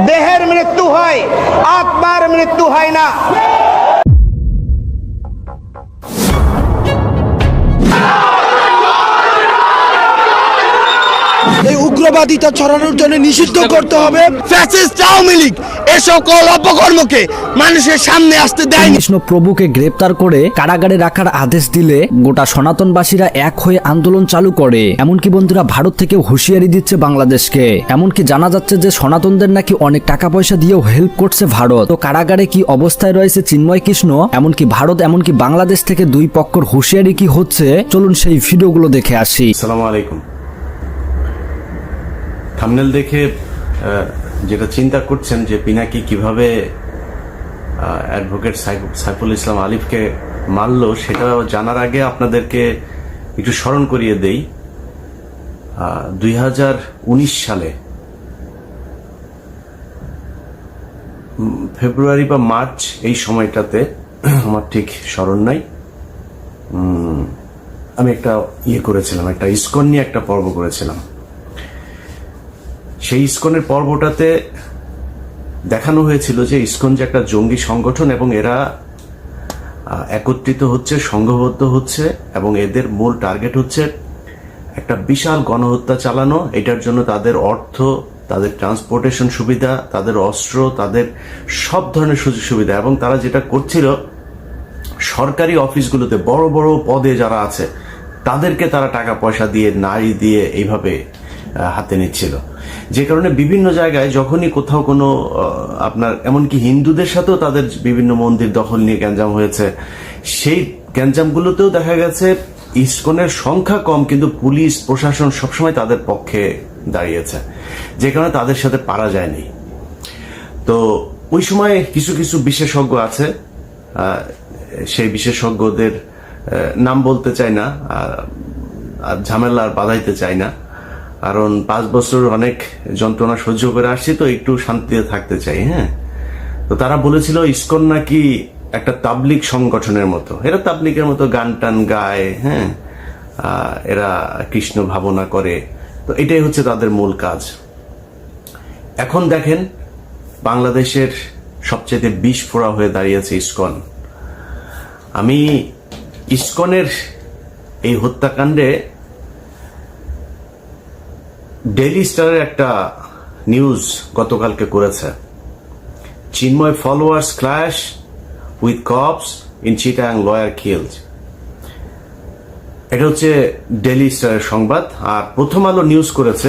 দেহের মৃত্যু হয়, আত্মার মৃত্যু হয় না। এই উগ্রবাদিতা ছড়ানোর জন্য নিষিদ্ধ করতে হবে ফ্যাসিস্ট আওয়ামী লীগ এ সকল অপকর্মকে মানুষের সামনে আসতে দেয়নি। কৃষ্ণ প্রভুকে গ্রেপ্তার করে কারাগারে রাখার আদেশ দিলে গোটা সনাতনবাসীরা এক হয়ে আন্দোলন চালু করে। এমনকি বন্ধুরা ভারত থেকে হুঁশিয়ারি দিচ্ছে বাংলাদেশকে। এমনকি জানা যাচ্ছে যে সনাতনদের নাকি অনেক টাকা পয়সা দিয়েও হেল্প করছে ভারত। তো কারাগারে কি অবস্থায় রয়েছে চিন্ময় কৃষ্ণ, এমনকি ভারত এমনকি বাংলাদেশ থেকে দুই পক্ষের হুঁশিয়ারি কি হচ্ছে, চলুন সেই ভিডিওগুলো দেখে আসি। আসসালামু আলাইকুম। থাম্বনেল দেখে যেটা চিন্তা করছেন যে পিনাকি কিভাবে অ্যাডভোকেট সাইফুল ইসলাম আলিফকে মারল, সেটা জানার আগে আপনাদেরকে একটু স্মরণ করিয়ে দেই। 2019 সালে ফেব্রুয়ারি বা মার্চ এই সময়টাতে, আমার ঠিক স্মরণ নাই, আমি একটা করেছিলাম, একটা ইসকন নিয়ে একটা পর্ব করেছিলাম। সেই ইসকনের পর্বটাতে দেখানো হয়েছিল যে ইসকন যে একটা জঙ্গি সংগঠন এবং এরা একত্রিত হচ্ছে, সংঘবদ্ধ হচ্ছে এবং এদের মূল টার্গেট হচ্ছে একটা বিশাল গণহত্যা চালানো। এটার জন্য তাদের অর্থ, তাদের ট্রান্সপোর্টেশন সুবিধা, তাদের অস্ত্র, তাদের সব ধরনের সুযোগ সুবিধা, এবং তারা যেটা করছিল সরকারি অফিসগুলোতে বড় বড় পদে যারা আছে তাদেরকে তারা টাকা পয়সা দিয়ে, নারী দিয়ে এইভাবে হাতে নিচ্ছিল। যে কারণে বিভিন্ন জায়গায় যখনই কোথাও কোনো আপনার এমনকি হিন্দুদের সাথেও তাদের বিভিন্ন মন্দির দখল নিয়ে গ্যাঞ্জাম হয়েছে, সেই গ্যাঞ্জামগুলোতেও দেখা গেছে ইসকনের সংখ্যা কম কিন্তু পুলিশ প্রশাসন সবসময় তাদের পক্ষে দাঁড়িয়েছে, যে কারণে তাদের সাথে পারা যায়নি। তো ওই সময় কিছু কিছু বিশেষজ্ঞ আছে, সেই বিশেষজ্ঞদের নাম বলতে চাই না, আর ঝামেলা আর বাধাইতে চাই না, কারণ 5 বছর অনেক যন্ত্রণা সহ্য করে আসছি, তো একটু শান্তিতে থাকতে চাই। হ্যাঁ, তো তারা বলেছিল ইসকন নাকি একটা তাবলিগ সংগঠনের মতো, এরা তাবলিগের মতো গান টান গায়, হ্যাঁ, এরা কৃষ্ণ ভাবনা করে, তো এটাই হচ্ছে তাদের মূল কাজ। এখন দেখেন বাংলাদেশের সবচেয়ে বিষ ফোড়া হয়ে দাঁড়িয়েছে ইসকন। আমি ইসকনের এই হত্যাকাণ্ডে ডেইলি স্টারের একটা নিউজ গতকালকে করেছে, Chinmoy followers clash with cops in Chittagong, lawyer killed. এটা হচ্ছে ডেইলি স্টারের সংবাদ। আর প্রথম আলো নিউজ করেছে,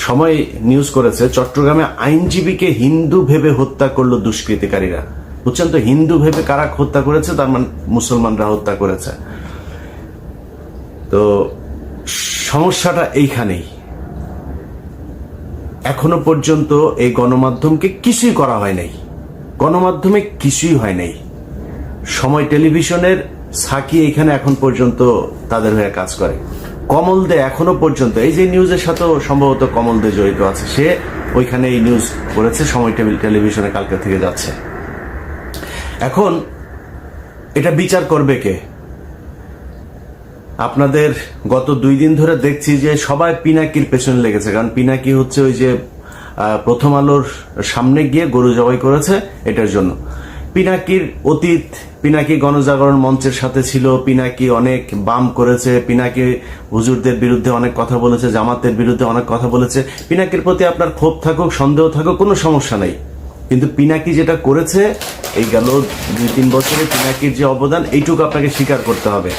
সময় নিউজ করেছে, চট্টগ্রামে আইনজীবীকে হিন্দু ভেবে হত্যা করলো দুষ্কৃতিকারীরা। বুঝছেন তো, হিন্দু ভেবে কারা হত্যা করেছে, তার মানে মুসলমানরা হত্যা করেছে। তো সমস্যাটা এইখানেই। এখনো পর্যন্ত এই গণমাধ্যমকে কিছুই করা হয় নাই, গণমাধ্যমে কিছুই হয় নাই। সময় টেলিভিশনের সাকি এখানে এখন পর্যন্ত তাদের হয়ে কাজ করে। কমল দে এখনো পর্যন্ত, এই যে নিউজের সাথেও সম্ভবত কমল দে জড়িত আছে, সে ওইখানে এই নিউজ করেছে, সময় টেলিভিশনে কালকে থেকে যাচ্ছে। এখন এটা বিচার করবে কে? আপনাদের গত 2 দিন ধরে দেখছি যে সবাই পিনাকির পেছনে লেগেছে, কারণ পিনাকি হচ্ছে ওই যে প্রথম আলোর সামনে গিয়ে গরু জবাই করেছে, এটার জন্য। পিনাকির অতীত, পিনাকি গণজাগরণ মঞ্চের সাথে ছিল, পিনাকি অনেক বাম করেছে, পিনাকি হুজুরদের বিরুদ্ধে অনেক কথা বলেছে, জামাতের বিরুদ্ধে অনেক কথা বলেছে। পিনাকির প্রতি আপনার ক্ষোভ থাকুক, সন্দেহ থাকুক, কোনো সমস্যা নাই, কিন্তু পিনাকি যেটা করেছে এই গেল 2-3 বছরে, পিনাকির যে অবদান এইটুকু আপনাকে স্বীকার করতে হবে।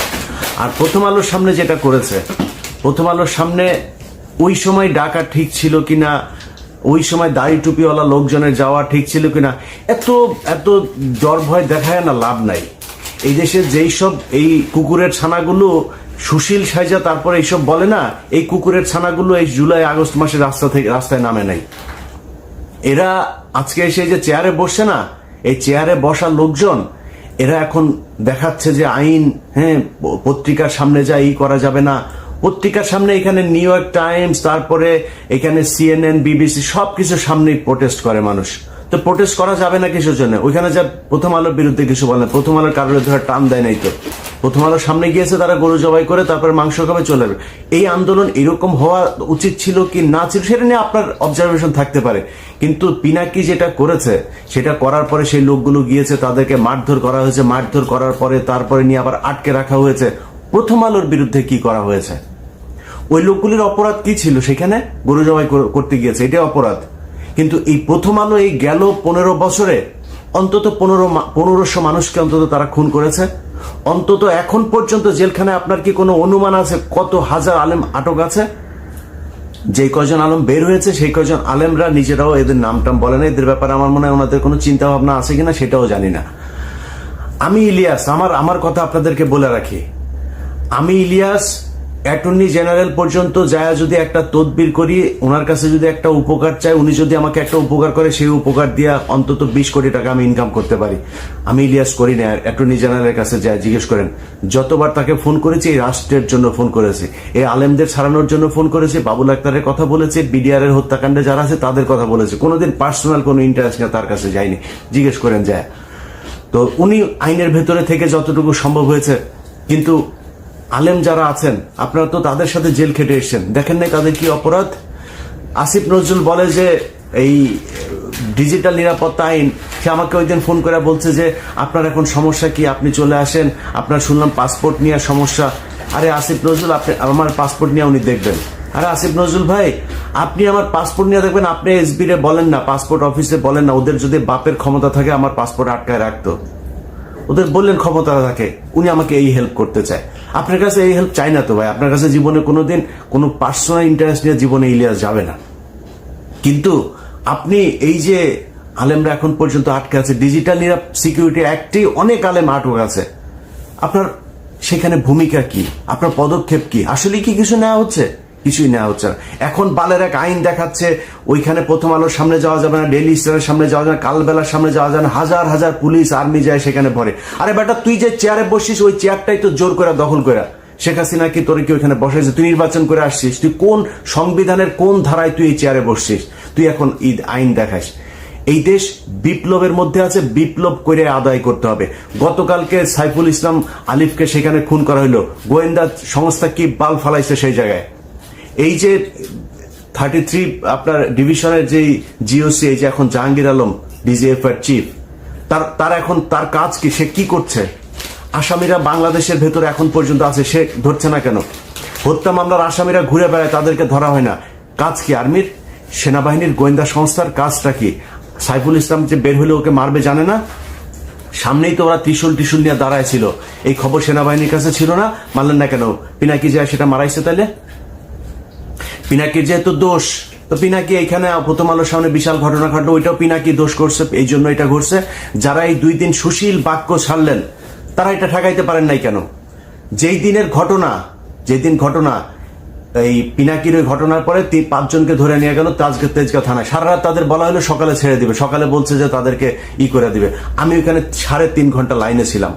আর প্রথম আলোর সামনে যেটা করেছে, প্রথম আলোর সামনে ওই সময় ডাকা ঠিক ছিল কিনা, ওই সময় দাড়ি টুপিওয়ালা লোকজনের যাওয়া ঠিক ছিল কিনা, এত এত ডর ভয় দেখায় না, লাভ নাই। এই দেশের যেই সব এই কুকুরের ছানাগুলো সুশীল সাইজা তারপরে এইসব বলে না, এই কুকুরের ছানাগুলো এই জুলাই আগস্ট মাসে রাস্তায় নামে নাই। এরা আজকে এসে যে চেয়ারে বসছে না, এই চেয়ারে বসা লোকজন এরা এখন দেখাচ্ছে যে আইন, হ্যাঁ, পত্রিকার সামনে যা এই করা যাবে না, পত্রিকার সামনে এখানে নিউ ইয়র্ক টাইমস, তারপরে এখানে CNN, BBC সবকিছু সামনেই প্রোটেস্ট করে মানুষ। তো প্রোটেস্ট করা যাবে না কিসের জন্য? ওইখানে যা প্রথম আলোর বিরুদ্ধে কিছু বলেন, প্রথম আলোর কারোর ধরে টান দেয় নাই তো। প্রথম আলোর সামনে গিয়েছে, তারা গরু জবাই করে তারপর মাংস খাবে চলে যাবে। এই আন্দোলন এরকম হওয়া উচিত ছিল কি না ছিল সেটা নিয়ে আপনার অবজারভেশন থাকতে পারে, কিন্তু পিনাকি যেটা করেছে সেটা করার পরে সেই লোকগুলো গিয়েছে, তাদেরকে মারধর করা হয়েছে, মারধর করার পরে তারপরে নিয়ে আবার আটকে রাখা হয়েছে। প্রথম আলোর বিরুদ্ধে কি করা হয়েছে? ওই লোকগুলির অপরাধ কি ছিল? সেখানে গরু জবাই করতে গিয়েছে, এটা অপরাধ। কিন্তু এই প্রথম আলো এই গেল 15 বছরে অন্তত 1500 মানুষকে অন্তত তারা খুন করেছে। অন্তত এখন পর্যন্ত জেলখানায় আপনার কি কোনো অনুমান আছে কত হাজার আলেম আটক আছে? যে কয়জন আলেম বের হয়েছে সেই কয়জন আলেমরা নিজেরাও এদের নামটাম বলে না। এদের ব্যাপারে আমার মনে হয় ওনাদের কোনো চিন্তা ভাবনা আছে কিনা সেটাও জানি না। আমি ইলিয়াস, আমার কথা আপনাদেরকে বলে রাখি, আমি ইলিয়াস অ্যাটর্নি জেনারেল পর্যন্ত যায় যদি একটা তদবির করি, ওনার কাছে যদি একটা উপকার চাই, উনি যদি আমাকে একটা উপকার করে, সেই উপকার দিয়ে অন্তত 20 কোটি টাকা আমি ইনকাম করতে পারি। আমি ইলিয়াস করি না। অ্যাটর্নি জেনারেলের কাছে যায় জিজ্ঞেস করেন, যতবার তাকে ফোন করেছি এই রাষ্ট্রের জন্য ফোন করেছি, এই আলেমদের ছাড়ানোর জন্য ফোন করেছি, বাবুল আক্তারের কথা বলেছে, বিডিআর এর হত্যাকাণ্ডে যারা আছে তাদের কথা বলেছে, কোনোদিন পার্সোনাল কোনো ইন্টারেস্ট নিয়ে তার কাছে যায়নি। জিজ্ঞেস করেন যায়। তো উনি আইনের ভেতরে থেকে যতটুকু সম্ভব হয়েছে, কিন্তু আলেম যারা আছেন আপনারা তো তাদের সাথে জেল খেটে এসেছেন, দেখেন নাই তাদের কি অপরাধ? আসিফ নজরুল বলে যে এই ডিজিটাল নিরাপত্তা আইন, সে আমাকে ওই দিন ফোন করে বলছে যে আপনার এখন সমস্যা কি, আপনি চলে আসেন, আপনার শুনলাম পাসপোর্ট নিয়ে সমস্যা। আরে আসিফ নজরুল, আপনি আমার পাসপোর্ট নিয়ে উনি দেখবেন। আরে আসিফ নজরুল ভাই, আপনি আমার পাসপোর্ট নিয়ে দেখবেন, আপনি এসবি রে বলেন না, পাসপোর্ট অফিসে বলেন না, ওদের যদি বাপের ক্ষমতা থাকে আমার পাসপোর্ট আটকায় রাখতো, ওদের বললেন ক্ষমতা থাকে, উনি আমাকে এই হেল্প করতে চায়। আপনার কাছে এই হেল্প চাই না তো ভাই, আপনার কাছে জীবনে কোনোদিন কোনো পার্সোনাল ইন্টারেস্ট নিয়ে জীবনে ইলিয়াস যাবে না। কিন্তু আপনি এই যে আলেমরা এখন পর্যন্ত আটকে আছে, ডিজিটাল সিকিউরিটি অ্যাক্টে অনেক আলেম আটক আছে, আপনার সেখানে ভূমিকা কি? আপনার পদক্ষেপ কি? আসলে কি কিছু নেওয়া হচ্ছে? কিছুই নেওয়া হচ্ছে না। এখন বালের এক আইন দেখাচ্ছে, ওইখানে প্রথম আলোর সামনে যাওয়া যাবে না, ডেইলি স্টারের সামনে যাওয়া যাবে না, কালবেলার সামনে যাওয়া যাবে না, হাজার হাজার পুলিশ আর্মি যায় সেখানে ভরে। আরে বেটা, তুই যে চেয়ারে বসছিস ওই চেয়ারটাই তো জোর করে দখল করে শেখ হাসিনা কি তোর কি ওইখানে বসাইছে? তুই নির্বাচন করে আসছিস, তুই কোন সংবিধানের কোন ধারায় তুই এই চেয়ারে বসছিস? তুই এখন ঈদ আইন দেখাস। এই দেশ বিপ্লবের মধ্যে আছে, বিপ্লব করে আদায় করতে হবে। গতকালকে সাইফুল ইসলাম আলিফকে সেখানে খুন করা হলো, গোয়েন্দা সংস্থা কি বাল ফালাইছে সেই জায়গায়। এই যে 33 আপনার ডিভিশনের যে জিওসি, এই যে এখন জাহাঙ্গীর আলম ডিজিএফ এর চিফ, তার এখন তার কাজ কি? সে কি করছে? আসামিরা বাংলাদেশের ভেতরে এখন পর্যন্ত আছে, সে ধরছে না কেন? হত্যা মামলার আসামিরা ঘুরে বেড়ায়, তাদেরকে ধরা হয় না। কাজ কি আর্মির, সেনাবাহিনীর, গোয়েন্দা সংস্থার কাজটা কি? সাইফুল ইসলাম যে বের হলে ওকে মারবে জানে না? সামনেই তো ওরা ত্রিশূল নিয়ে দাঁড়ায় ছিল, এই খবর সেনাবাহিনীর কাছে ছিল না, মানলেন না কেন? পিনাকি যায় সেটা মারাইছে, তাইলে পিনাকির যেহেতু দোষ, তো পিনাকি এইখানে প্রথম আলোর সামনে বিশাল ঘটনা ঘটলো, ওইটাও পিনাকি দোষ করছে, এই জন্য এটা ঘটছে। যারা এই 2 দিন সুশীল বাক্য ছাড়লেন তারা এটা ঠেকাইতে পারেন নাই কেন? যেই দিনের ঘটনা, যেদিন ঘটনা এই পিনাকির ওই ঘটনার পরে 5 জনকে ধরে নিয়ে গেল তেজগাঁ থানায়। সারা রাত তাদের বলা হলো সকালে ছেড়ে দিবে, সকালে বলছে যে তাদেরকে করে দিবে। আমি ওইখানে 3.5 ঘন্টা লাইনে ছিলাম।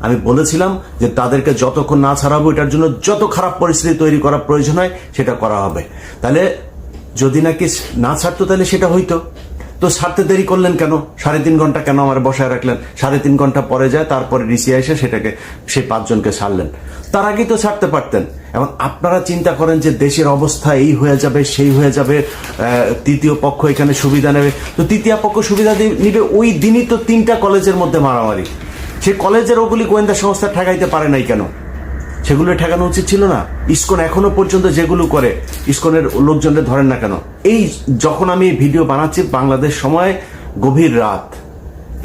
আমি বলেছিলাম যে তাদেরকে যতক্ষণ না ছাড়াবো, এটার জন্য যত খারাপ পরিস্থিতি তৈরি করা প্রয়োজন হয় সেটা করা হবে। তাহলে যদি নাকি না ছাড়তো তাহলে সেটা হইতো। তো ছাড়তে দেরি করলেন কেন? 3.5 ঘন্টা কেন আমার বসায় রাখলেন? 3.5 ঘন্টা পরে যায়, তারপরে ডিসি এসে সেটাকে সেই 5 জনকে ছাড়লেন। তার আগেই তো ছাড়তে পারতেন। এবং আপনারা চিন্তা করেন যে দেশের অবস্থা এই হয়ে যাবে, সেই হয়ে যাবে, তৃতীয় পক্ষ এখানে সুবিধা নেবে। তো তৃতীয় পক্ষ সুবিধা নিবে, ওই দিনই তো 3টা কলেজের মধ্যে মারামারি। সে কলেজের ওগুলি গোয়েন্দা সংস্থা ঠেকাইতে পারে নাই কেন? সেগুলো ঠেকানো উচিত ছিল না? ইসকন এখনো পর্যন্ত যেগুলো করে, ইসকনের লোকজনদের ধরেন না কেন? এই যখন আমি ভিডিও বানাচ্ছি বাংলাদেশ সময় গভীর রাত,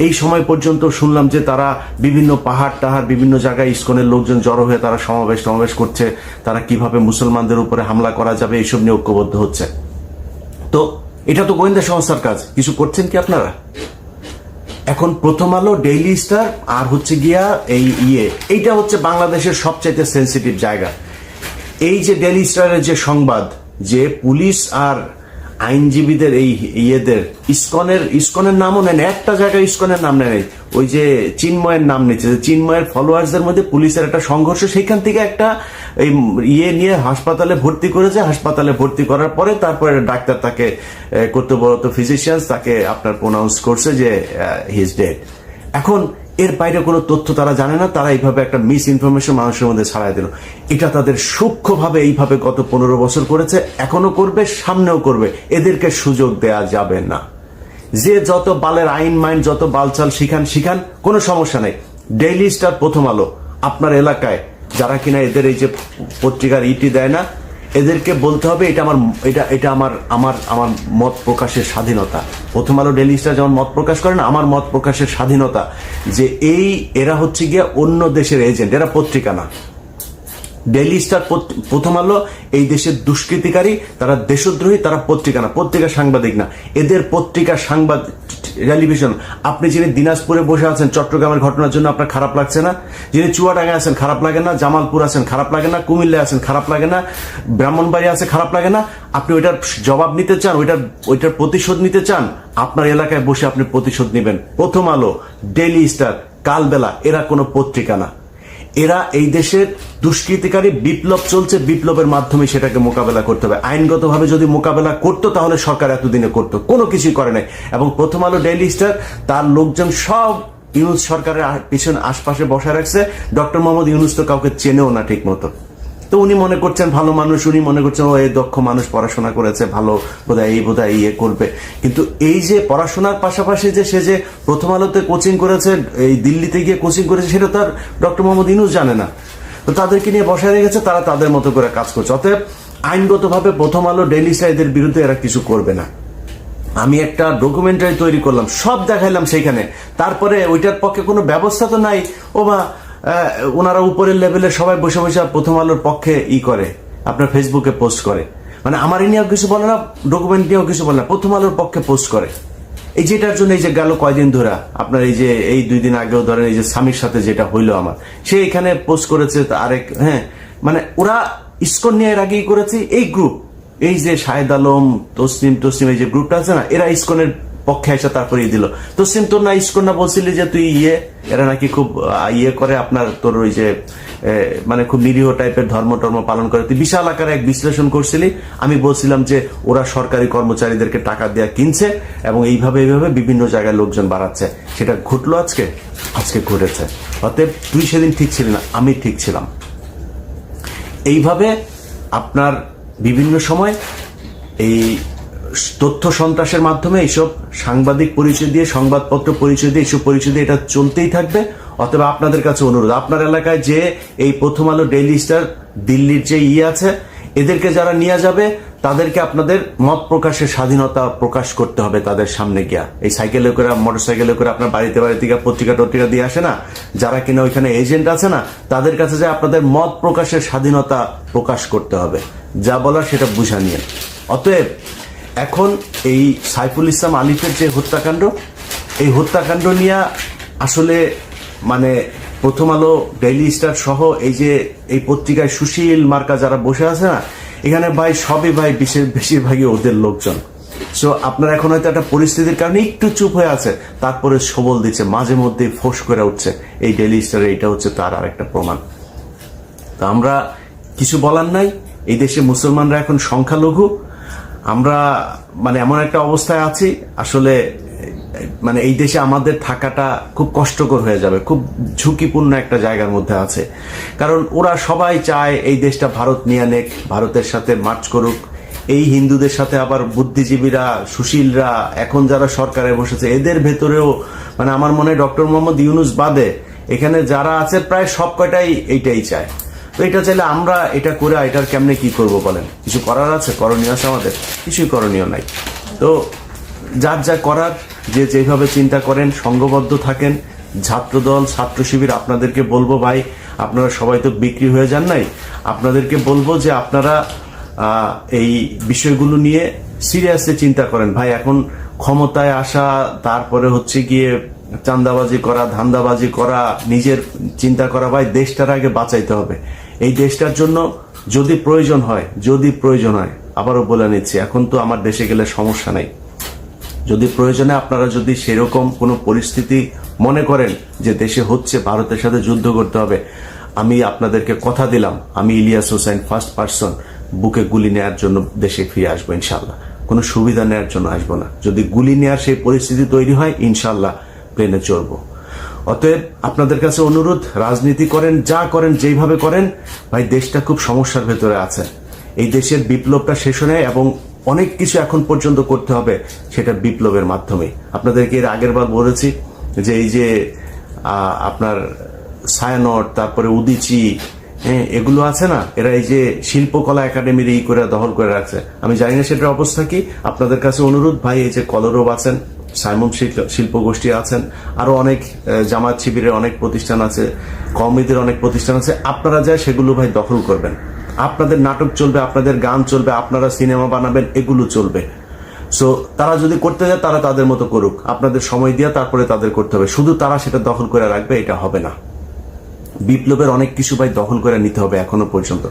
এই সময় পর্যন্ত শুনলাম যে তারা বিভিন্ন পাহাড় বিভিন্ন জায়গায় ইসকনের লোকজন জড়ো হয়ে তারা সমাবেশ করছে, তারা কিভাবে মুসলমানদের উপরে হামলা করা যাবে এইসব নিয়ে ঐক্যবদ্ধ হচ্ছে। তো এটা তো গোয়েন্দা সংস্থার কাজ, কিছু করছেন কি আপনারা? এখন প্রথম আলো, ডেইলি স্টার আর হচ্ছে গিয়া এইটা হচ্ছে বাংলাদেশের সবচাইতে সেন্সিটিভ জায়গা। এই যে ডেইলি স্টারের যে সংবাদ যে পুলিশ আর আইনজীবীদের এই ইয়েদের ইসকনের নামও নেন, একটা জায়গায় ইসকনের নাম নেয়, ওই যে চিন্ময়ের নাম নিচ্ছে, চিন্ময়ের ফলোয়ার্সদের মধ্যে পুলিশের একটা সংঘর্ষ, সেইখান থেকে একটা এই ইয়ে নিয়ে হাসপাতালে ভর্তি করেছে। হাসপাতালে ভর্তি করার পরে তারপরে ডাক্তার তাকে কর্তব্যরত ফিজিশিয়ান তাকে আপনার প্রোনাউন্স করছে যে হি ইজ ডেড। এখন এর বাইরে কোনো তথ্য তারা জানে না, তারা এইভাবে একটা মিস ইনফরমেশন মানুষের মধ্যে ছড়াই দিল। এটা তাদের সূক্ষ্মভাবে এইভাবে গত 15 বছর করেছে, এখনো করবে, সামনেও করবে। এদেরকে সুযোগ দেয়া যাবে না। যে যত বালের আইন মাইন যত বালচাল শিখান, কোনো সমস্যা নেই। ডেইলি স্টার, প্রথম আলো, আপনার এলাকায় যারা কিনা এদের এই যে পত্রিকার ইটি দেয় না, এদেরকে বলতে হবে এটা আমার মত প্রকাশের স্বাধীনতা। প্রথম আলো, ডেইলি স্টার যেমন মত প্রকাশ করে না, আমার মত প্রকাশের স্বাধীনতা। যে এরা হচ্ছে গিয়ে অন্য দেশের এজেন্ট, এরা পত্রিকা না। ডেইলি স্টার, প্রথম আলো এই দেশের দুষ্কৃতিকারী, তারা দেশদ্রোহী, তারা পত্রিকা না, পত্রিকা সাংবাদিক না। এদের পত্রিকা সাংবাদিক টেলিভিশন। আপনি যিনি দিনাজপুরে বসে আছেন চট্টগ্রামের ঘটনার জন্য আপনার খারাপ লাগছে না? যিনি চুয়াডাঙ্গায় আছেন খারাপ লাগে না? জামালপুর আছেন খারাপ লাগে না? কুমিল্লায় আছেন খারাপ লাগে না? ব্রাহ্মণবাড়ি আছে খারাপ লাগে না? আপনি ওইটার জবাব নিতে চান, ওইটার প্রতিশোধ নিতে চান, আপনার এলাকায় বসে আপনি প্রতিশোধ নেবেন। প্রথম আলো, ডেইলি স্টার, কালবেলা, এরা কোনো পত্রিকা না। এরা এই দেশের দুষ্কৃতিকারী, বিপ্লব চলছে, বিপ্লবের মাধ্যমে সেটাকে মোকাবেলা করতে হবে। আইনগতভাবে যদি মোকাবেলা করতো তাহলে সরকার এতদিনে করতো, কোনো কিছুই করে নাই। এবং প্রথম আলো, ডেইলি স্টার, তার লোকজন সব ইউনূস সরকারের পিছনে আশপাশে বসা রাখছে। ডক্টর মোহাম্মদ ইউনূস তো কাউকে চেনেও না ঠিক মতো। তো উনি মনে করছেন ভালো মানুষ, উনি মনে করছেন ও এই দক্ষ মানুষ, পড়াশোনা করেছে, ভালো বোধহয় ইয়ে করবে। কিন্তু এই যে পড়াশোনার পাশাপাশি যে সে যে প্রথম আলোতে কোচিং করেছে, এই দিল্লিতে গিয়ে কোচিং করেছে, সেটা তার ডক্টর মোহাম্মদ ইউনূস জানে না। তো তাদেরকে নিয়ে বসায় রেখেছে, তারা তাদের মতো করে কাজ করছে। অতএব আইনগতভাবে প্রথম আলো, ডেইলি স্টার এদের বিরুদ্ধে এরা কিছু করবে না। আমি একটা ডকুমেন্টারি তৈরি করলাম, সব দেখাইলাম সেইখানে। তারপরে ওইটার পক্ষে কোনো ব্যবস্থা তো নাই। ওনারা উপরের লেভেলে সবাই বসে বসে প্রথম আলোর পক্ষে করে, আপনার ফেসবুকে পোস্ট করে। মানে আমার নিয়েও কিছু বলে না, ডকুমেন্ট নিয়েও কিছু বলে না, প্রথম আলোর পক্ষে পোস্ট করে। এই যেটার জন্য এই যে গেল কয়দিন ধরে আপনার এই 2 দিন আগেও ধরেন এই যে স্বামীর সাথে যেটা হইলো আমার, সে এখানে পোস্ট করেছে আরেক। মানে ওরা ইসকন নিয়ে এর আগেই করেছে। এই গ্রুপ, এই যে শাহেদ আলম, তসলিম এই যে গ্রুপটা আছে না, এরা ইসকনের পক্ষে এসে তারপরে দিল। তসলিম, তোর না ইসকন না বলছিলি যে তুই এরা নাকি খুব করে, আপনার তোর ওই যে মানে খুব নিরীহ টাইপের ধর্ম পালন করে, তুই বিশাল আকারে এক বিশ্লেষণ করছিলি। আমি বলছিলাম যে ওরা সরকারি কর্মচারীদেরকে টাকা দেয়া কিনছে এবং এইভাবে বিভিন্ন জায়গায় লোকজন বাড়াচ্ছে। সেটা ঘটলো আজকে ঘটেছে। অতএব তুই সেদিন ঠিক ছিলি না, আমি ঠিক ছিলাম। এইভাবে আপনার বিভিন্ন সময় এই তথ্য সন্ত্রাসের মাধ্যমে এইসব সাংবাদিক পরিচয় দিয়ে, সংবাদপত্র পরিচয় দিয়ে, এইসব পরিচয় দিয়ে এটা চলতেই থাকবে। অথবা আপনাদের কাছে অনুরোধ, আপনার এলাকায় যে এই প্রথম আলো, ডেইলি স্টার, দিল্লির যে আছে, এদেরকে যারা নিয়ে যাবে তাদেরকে আপনাদের মত প্রকাশের স্বাধীনতা প্রকাশ করতে হবে তাদের সামনে গিয়া। এই সাইকেলে করে, মোটর সাইকেলে করে আপনার বাড়িতে গিয়ে পত্রিকা দিয়ে আসে না, যারা কিনা ওইখানে এজেন্ট আছে না, তাদের কাছে যে আপনাদের মত প্রকাশের স্বাধীনতা প্রকাশ করতে হবে, যা বলার সেটা বুঝা নিয়ে। অতএব এখন এই সাইফুল ইসলাম আলিফের যে হত্যাকাণ্ড, এই হত্যাকাণ্ড নিয়ে আসলে মানে প্রথম আলো, ডেইলি স্টার সহ এই পত্রিকায় সুশীল মার্কা যারা বসে আছে না, এখানে ভাই সবই বেশিরভাগই ওদের লোকজন। সো আপনার এখন হয়তো একটা পরিস্থিতির কারণে একটু চুপ হয়ে আছে, তারপরে সবল দিচ্ছে, মাঝে মধ্যে ফোঁস করে উঠছে। এই ডেইলি স্টারে এটা হচ্ছে তার আর একটা প্রমাণ। তো আমরা কিছু বলার নাই। এই দেশে মুসলমানরা এখন সংখ্যালঘু। আমরা মানে এমন একটা অবস্থায় আছি, আসলে মানে এই দেশে আমাদের থাকাটা খুব কষ্টকর হয়ে যাবে, খুব ঝুঁকিপূর্ণ একটা জায়গার মধ্যে আছে। কারণ ওরা সবাই চায় এই দেশটা ভারত নিয়ে নেক, ভারতের সাথে মার্চ করুক। এই হিন্দুদের সাথে আবার বুদ্ধিজীবীরা, সুশীলরা, এখন যারা সরকারে বসেছে, এদের ভেতরেও মানে আমার মনে হয় ডক্টর মোহাম্মদ ইউনূস বাদে এখানে যারা আছে প্রায় সব কয়টাই এইটাই চায়। তো এটা চাইলে আমরা এটা করে এটার কেমনে কি করব বলেন? কিছু করার আছে? করণীয় আছে আমাদের? কিছুই করণীয় নাই। তো যার যা করার, যে যেভাবে চিন্তা করেন, সংঘবদ্ধ থাকেন। ছাত্রদল, ছাত্র শিবির, আপনাদেরকে বলবো ভাই, আপনারা সবাই তো বিক্রি হয়ে যান নাই, আপনাদেরকে বলবো যে আপনারা এই বিষয়গুলো নিয়ে সিরিয়াসলি চিন্তা করেন ভাই। এখন ক্ষমতায় আসা, তারপরে হচ্ছে গিয়ে চাঁদাবাজি করা, ধান্দাবাজি করা, নিজের চিন্তা করা, ভাই দেশটার আগে বাঁচাইতে হবে। এই দেশটার জন্য যদি প্রয়োজন হয় আবারও বলে নিচ্ছি, এখন তো আমার দেশে গেলে সমস্যা নাই। যদি প্রয়োজনে আপনারা যদি সেরকম কোনো পরিস্থিতি মনে করেন যে দেশে হচ্ছে, ভারতের সাথে যুদ্ধ করতে হবে, আমি আপনাদেরকে কথা দিলাম, আমি ইলিয়াস হোসেন ফার্স্ট পার্সন বুকে গুলি নেওয়ার জন্য দেশে ফিরে আসবো ইনশাল্লাহ। কোনো সুবিধা নেওয়ার জন্য আসবো না। যদি গুলি নেওয়ার সেই পরিস্থিতি তৈরি হয়, ইনশাল্লাহ প্লেনে চড়বো। অতএব আপনাদের কাছে অনুরোধ, রাজনীতি করেন, যা করেন, যেইভাবে করেন, ভাই দেশটা খুব সমস্যার ভেতরে আছে। এই দেশের বিপ্লবটা শেষ হয় এবং অনেক কিছু এখন পর্যন্ত করতে হবে, সেটা বিপ্লবের মাধ্যমে। আপনাদেরকে এর আগের বার বলেছি যে এই যে আপনার ছায়ানট, তারপরে উদিচি, এগুলো আছে না, এরা এই যে শিল্পকলা একাডেমির এই করে দখল করে রাখছে। আমি জানি না সেটার অবস্থা কি। আপনাদের কাছে অনুরোধ ভাই, এই যে কলরব আছেন, সাইমন শিল্প গোষ্ঠী আছেন, আরো অনেক জামাত শিবিরের অনেক প্রতিষ্ঠান আছে, কওমিদের অনেক প্রতিষ্ঠান আছে, আপনারা যায় সেগুলো ভাই দখল করবেন। আপনাদের নাটক চলবে, আপনাদের গান চলবে, আপনারা সিনেমা বানাবেন, এগুলো চলবে। সো তারা যদি করতে যায় তারা তাদের মতো করুক, আপনাদের সময় দিয়ে তারপরে তাদের করতে হবে। শুধু তারা সেটা দখল করে রাখবে, এটা হবে না। বিপ্লবের অনেক কিছু ভাই দখল করে নিতে হবে। এখনো পর্যন্ত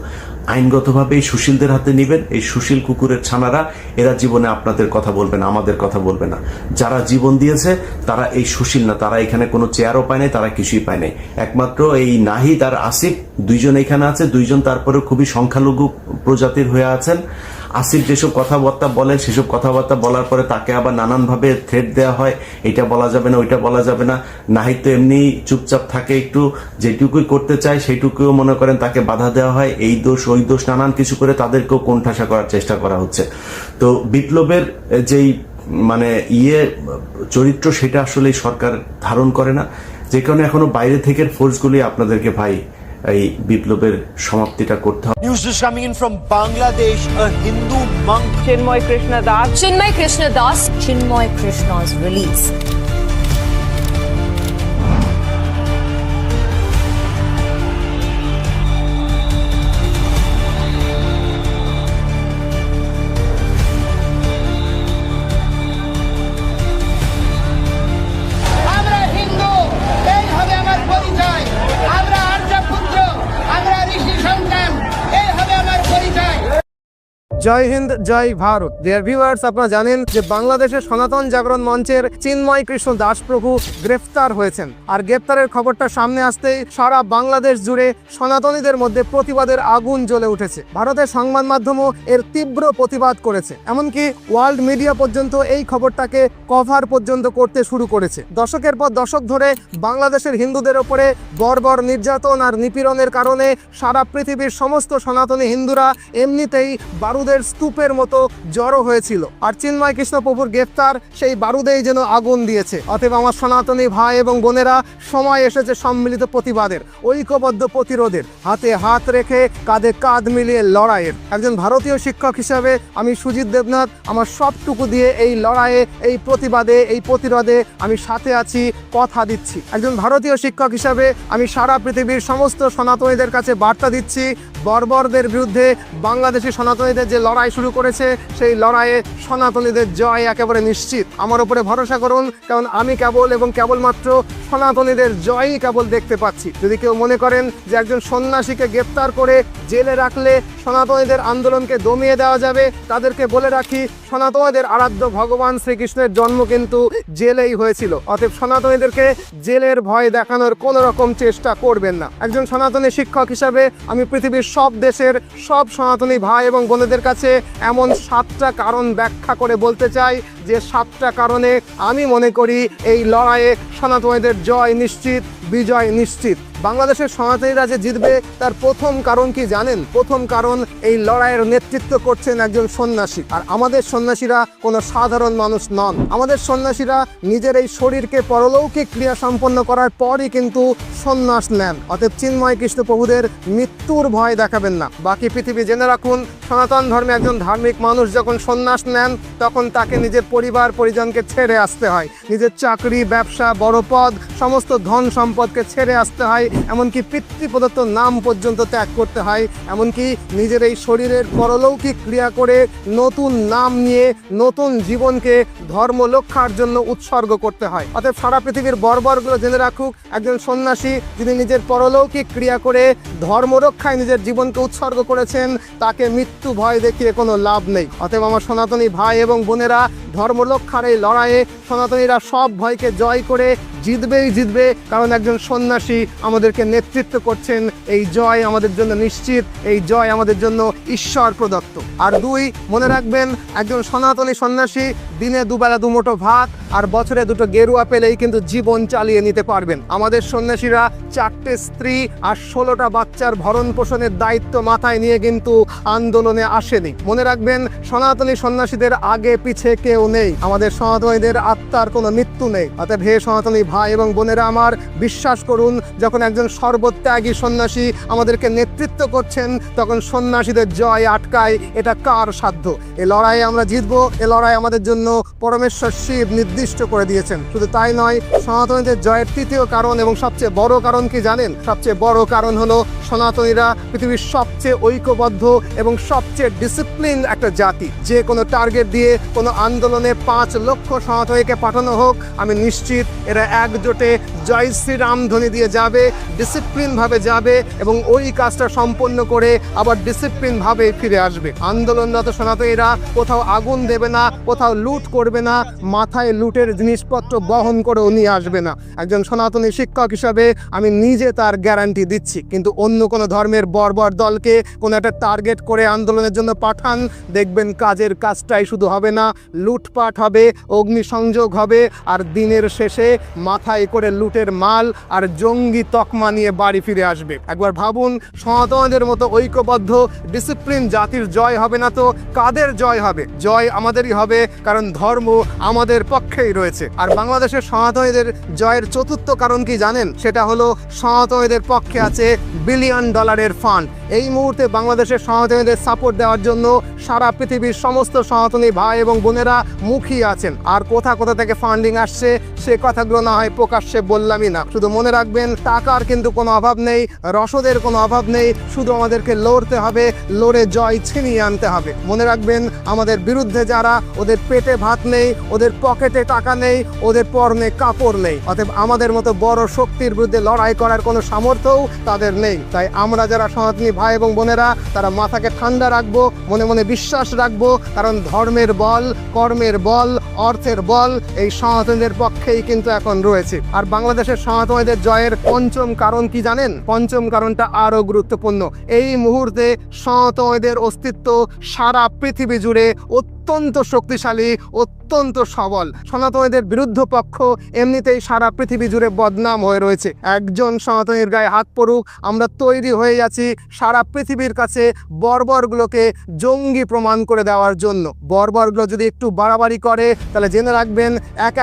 আইনগতভাবে এই সুশীলদের হাতে নিবেন। এই সুশীল কুকুরের ছানারা, এরা জীবনে আপনাদের কথা বলবে না, আমাদের কথা বলবে না। যারা জীবন দিয়েছে তারা এই সুশীল না, তারা এখানে কোনো চেয়ারও পায় নাই, তারা কিছুই পায় নাই। একমাত্র এই নাহিদ আর আসিফ দুইজন এখানে আছে, দুইজন তারপরে খুবই সংখ্যালঘু প্রজাতির হয়ে আছেন। আসিফ যেসব কথাবার্তা বলেন, সেসব কথাবার্তা বলার পরে তাকে আবার নানানভাবে থ্রেট দেওয়া হয়, এটা বলা যাবে না, ওইটা বলা যাবে না। নাহিদ তো এমনি চুপচাপ থাকে, একটু যেটুকুই করতে চায় সেইটুকুও মনে করেন তাকে বাধা দেওয়া হয়। এই দোষ ওই দোষ নানান কিছু করে তাদেরকেও কোণঠাসা করার চেষ্টা করা হচ্ছে। তো বিপ্লবের যেই মানে চরিত্র, সেটা আসলে সরকার ধারণ করে না, যে কারণে এখনো বাইরে থেকে ফোর্সগুলি আপনাদেরকে ভাই এই বিপ্লবের সমাপ্তিটা করতে হবে। News is coming in from Bangladesh. A Hindu monk, Chinmoy Krishna Das. Chinmoy Krishna Das. Chinmoy Krishna's release. আমরা হিন্দু, এই হবে আমার পরিচয়। আমরা আর্যপুত্র, আমরা ঋষি সন্তান, এই হবে আমার পরিচয়। জয় হিন্দ, জয় ভারত। ডিয়ার ভিউয়ার্স, আপনারা জানেন যে বাংলাদেশের সনাতন জাগরণ মঞ্চের চিন্ময় কৃষ্ণ দাস প্রভু গ্রেফতার হয়েছেন। আর গ্রেফতারের খবরটা সামনে আসতেই সারা বাংলাদেশ জুড়ে সনাতনীদের মধ্যে প্রতিবাদের আগুন জ্বলে উঠেছে। ভারতের সংবাদ মাধ্যমও এর তীব্র প্রতিবাদ করেছে, এমনকি ওয়ার্ল্ড মিডিয়া পর্যন্ত এই খবরটাকে কভার পর্যন্ত করতে শুরু করেছে। দশকের পর দশক ধরে বাংলাদেশের হিন্দুদের ওপরে বর্বর নির্যাতন আর নিপীড়নের কারণে সারা পৃথিবীর সমস্ত সনাতনী হিন্দুরা এমনিতেই বারুদের স্তূপের মতো জড়ো হয়েছিল। আর চিন্ময় কৃষ্ণ প্রভুর গ্রেফতার সেই বারুদেই যেন আগুন দিয়েছে। অতএব আমার সনাতনী ভাই এবং বোনেরা, সময় এসেছে সম্মিলিত প্রতিবাদের, ঐক্যবদ্ধ প্রতিরোধের, হাতে হাত রেখে কাঁধে কাঁধ মিলিয়ে লড়াইয়ের। একজন ভারতীয় শিক্ষক হিসাবে আমি সুজিত দেবনাথ আমার সবটুকু দিয়ে এই লড়াইয়ে, এই প্রতিবাদে, এই প্রতিরোধে আমি সাথে আছি, কথা দিচ্ছি। একজন ভারতীয় শিক্ষক হিসাবে আমি সারা পৃথিবীর সমস্ত সনাতনীদের কাছে বার্তা দিচ্ছি, বর্বরদের বিরুদ্ধে বাংলাদেশি সনাতনীদের যে লড়াই শুরু করেছে, সেই লড়াইয়ে সনাতনীদের জয় একেবারে নিশ্চিত। আমার উপরে ভরসা করুন, কারণ আমি কেবল এবং কেবলমাত্র সনাতনীদের জয়ই কেবল দেখতে পাচ্ছি। যদি কেউ মনে করেন যে একজন সন্ন্যাসীকে গ্রেপ্তার করে জেলে রাখলে সনাতনীদের আন্দোলনকে দমিয়ে দেওয়া যাবে, তাদেরকে বলে রাখি, সনাতনীদের আরাধ্য ভগবান শ্রীকৃষ্ণের জন্ম কিন্তু জেলেই হয়েছিল। অতএব সনাতনীদেরকে জেলের ভয় দেখানোর কোনো রকম চেষ্টা করবেন না। একজন সনাতনী শিক্ষক হিসাবে আমি পৃথিবীর সব দেশের সব সনাতনী ভাই এবং বোনেদের কাছে এমন 7টা কারণ ব্যাখ্যা করে বলতে চাই, যে 7টা কারণে আমি মনে করি এই লড়াইয়ে সনাতনীদের জয় নিশ্চিত, বিজয় নিশ্চিত। বাংলাদেশের সনাতনীরা যে জিতবে তার প্রথম কারণ কি জানেন? প্রথম কারণ, এই লড়াইয়ের নেতৃত্ব করছেন একজন সন্ন্যাসী। আর আমাদের সন্ন্যাসীরা কোনো সাধারণ মানুষ নন। আমাদের সন্ন্যাসীরা নিজের এই শরীরকে পরলৌকিক ক্রিয়া সম্পন্ন করার পরই কিন্তু সন্ন্যাস নেন। অতএব চিন্ময় কৃষ্ণ প্রভুদের মৃত্যুর ভয় দেখাবেন না। বাকি পৃথিবী জেনে রাখুন, সনাতন ধর্মে একজন ধার্মিক মানুষ যখন সন্ন্যাস নেন, তখন তাকে নিজের পরিবার পরিজনকে ছেড়ে আসতে হয়। নিজের চাকরি, ব্যবসা, বড় পদ, সমস্ত ধন সম্পদ সম্পদকে ছেড়ে আসতে হয়, এমনকি পিতৃ প্রদত্ত নাম পর্যন্ত ত্যাগ করতে হয়, এমনকি নিজের এই শরীরের পরলৌকিক ক্রিয়া করে নতুন নাম নিয়ে নতুন জীবনকে ধর্ম রক্ষার জন্য উৎসর্গ করতে হয়। অতএব সারা পৃথিবীর বর্বরগুলো জেনে রাখুক, একজন সন্ন্যাসী যিনি নিজের পরলৌকিক ক্রিয়া করে ধর্ম রক্ষায় নিজের জীবনকে উৎসর্গ করেছেন, তাকে মৃত্যু ভয় দেখিয়ে কোনো লাভ নেই। অতএব আমার সনাতনী ভাই এবং বোনেরা, ধর্ম রক্ষার এই লড়াইয়ে সনাতনীরা সব ভয়কে জয় করে জিতবে, কারণ একজন সন্ন্যাসী আমাদেরকে নেতৃত্ব করছেন। এই জয় আমাদের জন্য নিশ্চিত, এই জয় আমাদের জন্য ঈশ্বর প্রদত্ত। আর 2, মনে রাখবেন, একজন সনাতনী সন্ন্যাসী দিনে দুবেলা দুমুঠো ভাত আর বছরে 2টো গেরুয়া পেলেই কিন্তু জীবন চালিয়ে নিতে পারবেন। আমাদের সন্ন্যাসীরা 4টে স্ত্রী আর 16টা বাচ্চার ভরণ পোষণের দায়িত্ব মাথায় নিয়ে কিন্তু আন্দোলনে আসেনি। মনে রাখবেন, সনাতনী সন্ন্যাসীদের আগে পিছে কেউ নেই, আমাদের সনাতনীদের আত্মার কোনো মৃত্যু নেই। অতএব হে সনাতনী ভাই এবং বোনেরা আমার, বিশ্বাস করুন, যখন একজন সর্বত্যাগী সন্ন্যাসী আমাদেরকে নেতৃত্ব করছেন, তখন সন্ন্যাসীদের জয় আটকায় এটা কার সাধ্য? এ লড়াইয়ে আমরা জিতবো, এ লড়াই আমাদের জন্য পরমেশ্বর শিব নির্দিষ্ট করে দিয়েছেন। শুধু তাই নয়, সনাতনীদের জয়ের 3য় কারণ এবং সবচেয়ে বড় কারণ কি জানেন? সবচেয়ে বড় কারণ হলো সনাতনীরা পৃথিবীর সবচেয়ে ঐক্যবদ্ধ এবং সবচেয়ে ডিসিপ্লিন একটা জাতি। যে কোনো টার্গেট দিয়ে কোনো আন্দোলনে 5 লক্ষ সনাতনীকে পাঠানো হোক, আমি নিশ্চিত এরা একজোটে জয় শ্রীরাম ধ্বনি দিয়ে যাবে, ডিসিপ্লিনভাবে যাবে এবং ওই কাজটা সম্পন্ন করে আবার ডিসিপ্লিনভাবে ফিরে আসবে। আন্দোলনরত সনাতনীরা কোথাও আগুন দেবে না, কোথাও লুট করবে না, মাথায় লুটের জিনিসপত্র বহন করেও নিয়ে আসবে না। একজন সনাতনী শিক্ষক হিসাবে আমি নিজে তার গ্যারান্টি দিচ্ছি। কিন্তু অন্য কোনো ধর্মের বর্বর দলকে কোনো একটা টার্গেট করে আন্দোলনের জন্য পাঠান, দেখবেন কাজটাই শুধু হবে না, লুটপাট হবে, অগ্নিসংযোগ হবে, আর দিনের শেষে মাথায় করে লুটের মাল আর জঙ্গি তকমা নিয়ে বাড়ি ফিরে আসবে। একবার ভাবুন, সনাতনীদের মতো ঐক্যবদ্ধ ডিসিপ্লিন জাতির জয় হবে না তো কাদের জয় হবে? জয় আমাদেরই হবে, কারণ ধর্ম আমাদের পক্ষেই রয়েছে। আর বাংলাদেশের সনাতনীদের জয়ের 4র্থ কারণ কি জানেন? সেটা হলো সনাতনীদের পক্ষে আছে $1 বিলিয়ন ফান্ড। এই মুহূর্তে বাংলাদেশের সনাতনীদের সাপোর্ট দেওয়ার জন্য সারা পৃথিবীর সমস্ত সনাতনী ভাই এবং বোনেরা মুখিয়ে আছেন। আর কোথা থেকে ফান্ডিং আসছে সে কথাগুলো না হয় প্রকাশ্যে বললামই না। শুধু মনে রাখবেন, টাকার কিন্তু কোনো অভাব নেই, রসদের কোনো অভাব নেই, শুধু আমাদেরকে লড়তে হবে, লড়ে জয় ছিনিয়ে আনতে হবে। মনে রাখবেন, আমাদের বিরুদ্ধে যারা, ওদের পেটে ভাত নেই, ওদের পকেটে টাকা নেই, ওদের পরনে কাপড় নেই। অতএব আমাদের মতো বড় শক্তির বিরুদ্ধে লড়াই করার কোনো সামর্থ্যও তাদের নেই। তাই আমরা যারা সনাতনী ভাই এবং বোনেরা, তারা মাথাকে ঠান্ডা রাখবো, মনে মনে বিশ্বাস রাখবো, কারণ ধর্মের বল, কর্মের বল, অর্থের বল এই সনাতনীদের পক্ষেই কিন্তু এখন রয়েছে। আর বাংলাদেশের সনাতনীদের জয়ের 5ম কারণ কি জানেন? 5ম কারণটা আরো গুরুত্বপূর্ণ। এই মুহূর্তে সনাতনীদের অস্তিত্ব সারা পৃথিবী জুড়ে অত্যন্ত শক্তিশালী, অত্যন্ত সবল। সনাতনীদের বিরুদ্ধ পক্ষ এমনিতেই সারা পৃথিবী জুড়ে বদনাম হয়ে রয়েছে। একজন সনাতনীর গায়ে হাত পড়ুক, আমরা তৈরি হয়ে যাচ্ছি সারা পৃথিবীর কাছে বর্বরগুলোকে জঙ্গি প্রমাণ করে দেওয়ার জন্য। বর্বরগুলো যদি একটু বাড়াবাড়ি করে, তাহলে জেনে রাখবেন,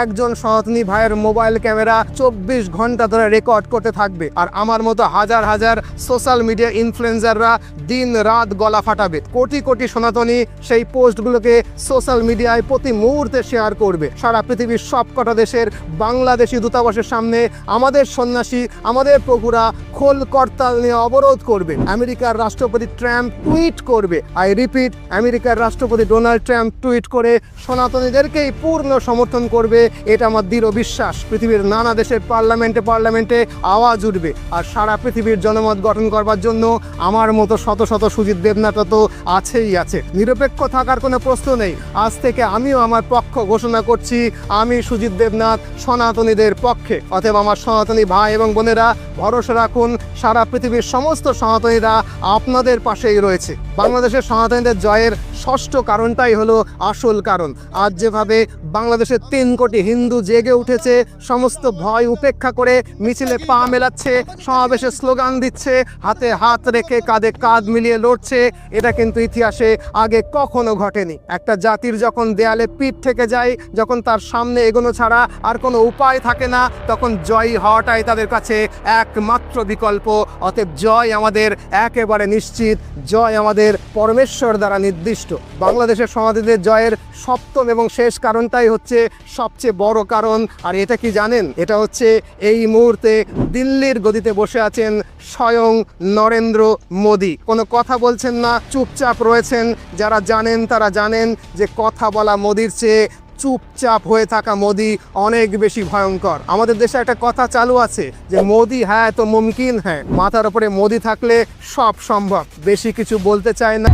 একজন সনাতনী ভাইয়ের মোবাইল ক্যামেরা 24 ঘন্টা ধরে রেকর্ড করতে থাকবে। আর আমার মতো হাজার হাজার সোশ্যাল মিডিয়া ইনফ্লুয়েন্সাররা দিন রাত গলা ফাটাবে। কোটি কোটি সনাতনী সেই পোস্টগুলোকে সোশ্যাল মিডিয়ায় প্রতি মুহূর্তে শেয়ার করবে। সারা পৃথিবীর সবকটা দেশের বাংলাদেশি দূতাবাসের সামনে আমাদের সন্ন্যাসী, আমাদের প্রভুরা খোল করতাল নিয়ে অবরোধ করবে। আমেরিকার রাষ্ট্রপতি ট্রাম্প টুইট করবে, আই রিপিট, আমেরিকার রাষ্ট্রপতি ডোনাল্ড ট্রাম্প টুইট করে সনাতনীদেরকেই পূর্ণ সমর্থন করবে। এটা আমার দৃঢ় বিশ্বাস। পৃথিবীর নানা দেশের পার্লামেন্টে আওয়াজ উঠবে। আর সারা পৃথিবীর জনমত গঠন করবার জন্য আমার মতো শত শত সুজিত দেবনাথ তো আছেই আছে। নিরপেক্ষ থাকার কোনো প্রশ্ন নেই। আজ থেকে আমিও আমার পক্ষ ঘোষণা করছি, আমি সুজিত দেবনাথ সনাতনীদের পক্ষে। অতএব আমার সনাতনী ভাই এবং বোনেরা, ভরসা রাখুন, সারা পৃথিবীর সমস্ত সনাতনীরা আপনাদের পাশেই রয়েছে। বাংলাদেশের সনাতনীদের জয়ের 6ষ্ঠ কারণটাই হলো আসল কারণ। আজ যেভাবে বাংলাদেশের 3 কোটি হিন্দু জেগে উঠেছে, সমস্ত ভয় উপেক্ষা করে মিছিলে পা মেলাচ্ছে, সমাবেশে স্লোগান দিচ্ছে, হাতে হাত রেখে কাঁধে কাঁধ মিলিয়ে লড়ছে, এটা কিন্তু ইতিহাসে আগে কখনো ঘটেনি। একটা জাতির যখন দেয়ালে পিঠ থেকে যায়, যখন তার সামনে এগোনো ছাড়া আর কোনো উপায় থাকে না, তখন জয়ী হওয়াটাই তাদের কাছে একমাত্র বিকল্প। অতএব জয় আমাদের একেবারে নিশ্চিত, জয় আমাদের পরমেশ্বর দ্বারা নির্দিষ্ট। বাংলাদেশের শরণার্থীদের জয়ের সপ্তম এবং শেষ কারণটাই হচ্ছে সবচেয়ে বড় কারণ। আর এটা কি জানেন? এটা হচ্ছে এই মুহূর্তে দিল্লির গদিতে বসে আছেন স্বয়ং নরেন্দ্র মোদি। কোনো কথা বলছেন না, চুপচাপ রয়েছেন। যারা জানেন তারা জানেন যে কথা বলা মোদির চেয়ে চুপচাপ হয়ে থাকা মোদি অনেক বেশি ভয়ঙ্কর। আমাদের দেশে একটা কথা চালু আছে যে মোদি হ্যাঁ তো মুমকিন হ্যাঁ, মাথার উপরে মোদি থাকলে সব সম্ভব। বেশি কিছু বলতে চায় না।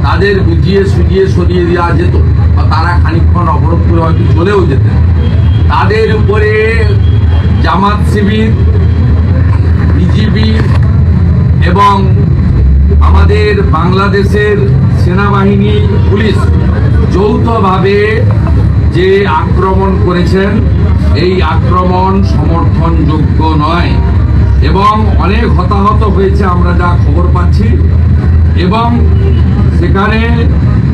তাদের বুঝিয়ে সুঝিয়ে সরিয়ে দেওয়া যেত বা তারা খানিকক্ষণ অবরোধ করে হয়তো চলেও যেতেন। তাদের উপরে জামাত শিবির, বিজিবি এবং আমাদের বাংলাদেশের সেনাবাহিনী, পুলিশ যৌথভাবে যে আক্রমণ করেছেন, এই আক্রমণ সমর্থনযোগ্য নয় এবং অনেক হতাহত হয়েছে আমরা যা খবর পাচ্ছি। এবং সেখানে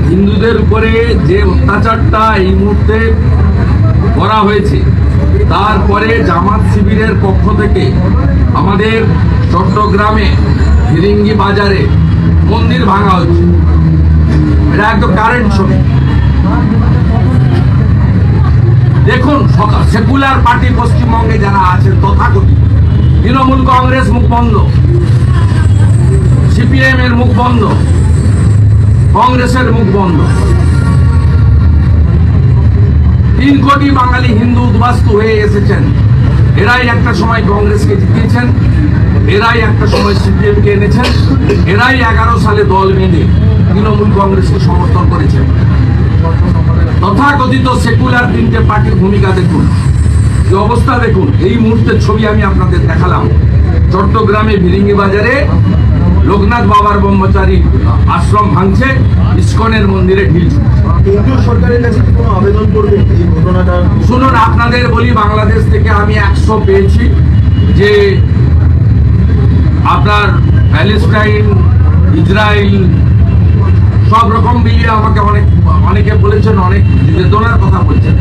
হিন্দুদের উপরে যে অত্যাচারটা এই মুহূর্তে করা হয়েছে, তারপরে জামাত শিবিরের পক্ষ থেকে আমাদের চট্টগ্রামে ফিরিঙ্গি বাজারে মন্দির ভাঙা হচ্ছে। এটা একদম কারেন্ট ছবি। দেখুন, সেকুলার পার্টি পশ্চিমবঙ্গে যারা আছেন তথাকথিত, তৃণমূল কংগ্রেস মুখ বন্ধ, সিপিএম এর মুখ বন্ধ, কংগ্রেসের মুখ বন্ধ। 3 কোটি বাঙালি হিন্দু উদ্বাস্তু হয়ে এসেছেন। এরাই একটা সময় কংগ্রেসকে জিতিয়েছেন, এরাই একটা সময় সিপিএম কে এনেছেন, এরাই 11 সালে দল বেঁধে তৃণমূল কংগ্রেসকে সমর্থন করেছেন। তথাকথিত সেকুলার 3টে পার্টির ভূমিকা দেখুন, যে অবস্থা দেখুন। এই মুহূর্তের ছবি আমি আপনাদের দেখালাম। চট্টগ্রামে ভিরিঙ্গি বাজারে লোকনাথ বাবার ব্রহ্মচারী আশ্রম ভাঙছে, ইস্কনের মন্দিরে ঢিল ছুটছে। কেন্দ্রীয় সরকারের কাছে কোনো আবেদন করবে এই ঘটনাটা? শুনুন, আপনাদের বলি, বাংলাদেশ থেকে আমি 100 পেয়েছি যে আপনার প্যালেস্টাইন, ইসরায়েল সব রকম মিলিয়ে আমাকে অনেকে বলেছেন, অনেক বেদনার কথা বলছেন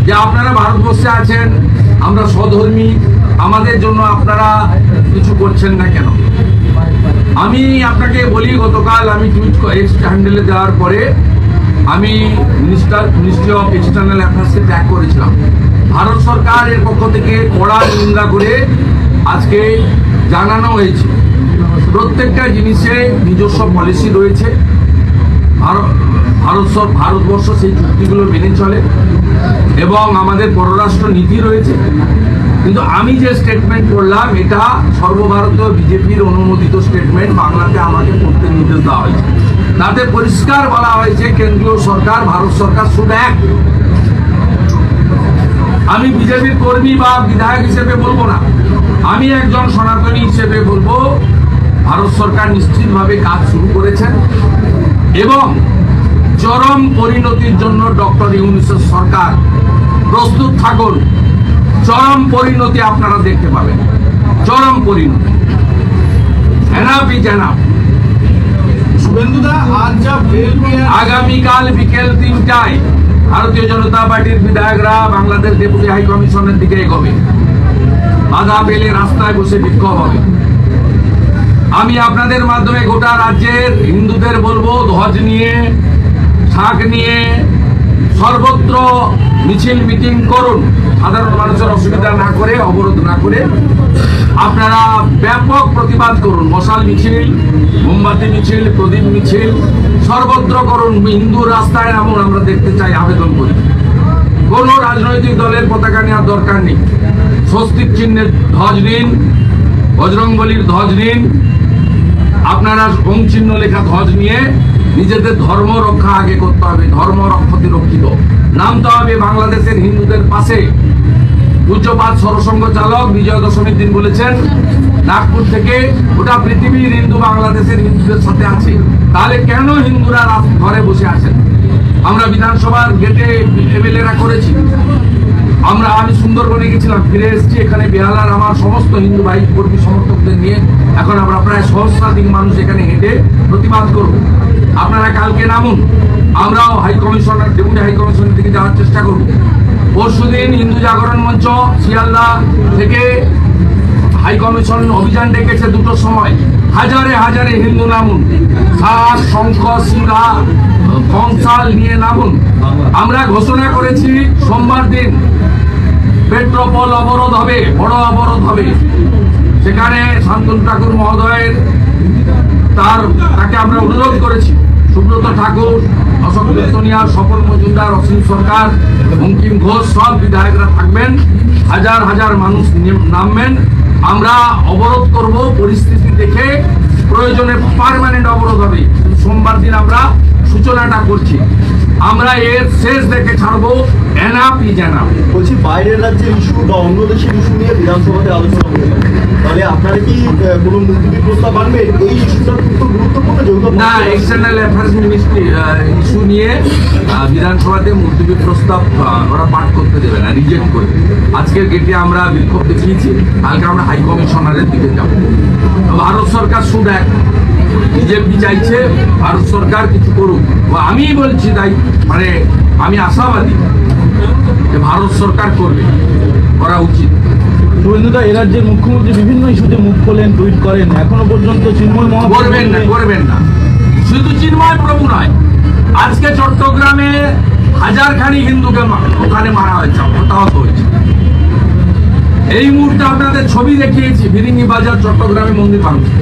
যে আপনারা ভারতবর্ষে আছেন, আমরা সধর্মী, আমাদের জন্য আপনারা কিছু করছেন না কেন? আমি আপনাকে বলি, গতকাল আমি টুইট এক্স হ্যান্ডেলে দেওয়ার পরে আমি মিনিস্ট্রি অফ এক্সটার্নাল অ্যাফেয়ার্সকে ট্যাগ করেছিলাম। ভারত সরকারের পক্ষ থেকে কড়া নিন্দা করে আজকে জানানো হয়েছে প্রত্যেকটা জিনিসে নিজস্ব পলিসি রয়েছে। ভারতবর্ষ সেই চুক্তিগুলো মেনে চলে এবং আমাদের পররাষ্ট্র নীতি রয়েছে। কিন্তু আমি যে স্টেটমেন্ট করলাম, এটা সর্বভারতীয় বিজেপির অনুমোদিত স্টেটমেন্ট, বাংলাতে আমাকে করতে নির্দেশ দেওয়া হয়েছে। তাতে পরিষ্কার বলা হয়েছে কেন্দ্রীয় সরকার, ভারত সরকার শুড অ্যাক্ট। আমি বিজেপির কর্মী বা বিধায়ক হিসেবে বলবো না, আমি একজন সনাতনী হিসেবে বলবো, ভারত সরকার নিশ্চিতভাবে কাজ শুরু করেছেন এবং চরম পরিণতির জন্য ডক্টর ইউনূসের সরকার প্রস্তুত থাকুন। চরম পরিণতি আপনারা দেখতে পাবেন, চরম পরিণতি। Enough is enough. আগামীকাল বিকেল 3টায় ভারতীয় জনতা পার্টির বিধায়করা বাংলাদেশ ডেপুটি হাই কমিশনের দিকে এগোবে। বাধা পেলে রাস্তায় বসে বিক্ষোভ হবে। আমি আপনাদের মাধ্যমে গোটা রাজ্যের হিন্দুদের বলবো, ধ্বজ নিয়ে, শাক নিয়ে সর্বত্র মিছিল মিটিং করুন। সাধারণ মানুষের অসুবিধা না করে, অবরোধ না করে আপনারা ব্যাপক প্রতিবাদ করুন। মশাল মিছিল, মোমবাতি মিছিল, প্রদীপ মিছিল সর্বত্র করুন। হিন্দু রাস্তায় নামুন, আমরা দেখতে চাই, আবেদন করি। কোন রাজনৈতিক দলের পতাকা নেওয়ার দরকার নেই। স্বস্তিক চিহ্নের ধ্বজ নিন, বজরংবলীর ধ্বজ নিন, আপনারা ওম চিহ্ন লেখা ধ্বজ নিয়ে নিজেদের ধর্ম রক্ষা আগে করতে হবে। ধর্ম রক্ষতে রক্ষিত নামতে হবে বাংলাদেশের হিন্দুদের পাশে। পূজ্যপাদ সরসংঘ চালক বিজয়া দশমীর দিন বলেছেন, নাগপুর থেকে গোটা পৃথিবীর হিন্দু বাংলাদেশের হিন্দুদের সাথে আছে। তাহলে কেন হিন্দুরা ঘরে বসে আছেন? আমরা বিধানসভার গেটে এমএলএরা করেছি। আমি সুন্দরবনে গেছিলাম, ফিরে এসেছি। এখানে বেহালার আমার সমস্ত হিন্দু ভাই কর্মী সমর্থকদের নিয়ে এখন আমরা প্রায় সহস্রাধিক মানুষ এখানে হেঁটে প্রতিবাদ করব। আপনারা কালকে নামুন, আমরাও ডেপুটি হাই কমিশনের দিকে যাওয়ার চেষ্টা করব। পরশুদিন হিন্দু জাগরণ মঞ্চ শিয়ালদা থেকে হাই কমিশন অভিযান ডেকেছে দুটোর সময়, হাজারে হাজারে হিন্দু নামুন, শাক শঙ্খ শিরা কংসাল নিয়ে নামুন। আমরা ঘোষণা করেছি সোমবার দিন পেট্রোপল অবরোধ হবে, বড় অবরোধ হবে। সেখানে শান্তনু ঠাকুর মহোদয়ের তাকে আমরা অনুরোধ করেছি, সুব্রত ঠাকুর, অশোক দত্তনিয়া, স্বপন মজুমদার, অসীম সরকার, বঙ্কিম ঘোষ সব বিধায়করা থাকবেন, হাজার হাজার মানুষ নামবেন। আমরা অবরোধ করব, পরিস্থিতি দেখে প্রয়োজনে পার্মানেন্ট অবরোধ হবে। সোমবার দিন আমরা সূচনাটা করছি। আমরা এর শেষ দেখে ছাড়বো, এনাফ ইজ এনাফ। বলছি বাইরের রাজ্যের ইস্যু বা অন্য দেশের ইস্যু নিয়ে বিধানসভাতে আলোচনা হতে পারে, তাহলে আপনারা কি কোনো মুলতবি প্রস্তাব আনবেন? এই ইস্যুটা খুব গুরুত্বপূর্ণ, যেহেতু না, এক্সটার্নাল অ্যাফেয়ার্স মিনিস্ট্রি ইস্যু নিয়ে বিধানসভাতে মুলতবি প্রস্তাব ওরা পাঠ করতে দেবে না, রিজেক্ট করবে। আজকের গেটে আমরা বিক্ষোভ দেখিয়েছি, কালকে আমরা হাই কমিশনারের দিকে যাব। ভারত সরকার শুধু এক, বিজেপি চাইছে ভারত সরকার কিছু করুক, আমি বলছি তাই, মানে আমি আশাবাদী যে ভারত সরকার করবে, করা উচিত। শুভেন্দুদা, এ রাজ্যের মুখ্যমন্ত্রী বিভিন্ন ইস্যুতে মুখ খোলেন, টুইট করেন, এখনো পর্যন্ত চিন্ময় করবেন না। শুধু চিন্ময় প্রভু নয়, আজকে চট্টগ্রামে হাজারখানি হিন্দুকে ওখানে মারা হয়েছে, হতাহত হয়েছে। এই মুহূর্তে আপনাদের ছবি দেখিয়েছি, ফিরিঙ্গি বাজার চট্টগ্রামে মন্দির ভাঙছে।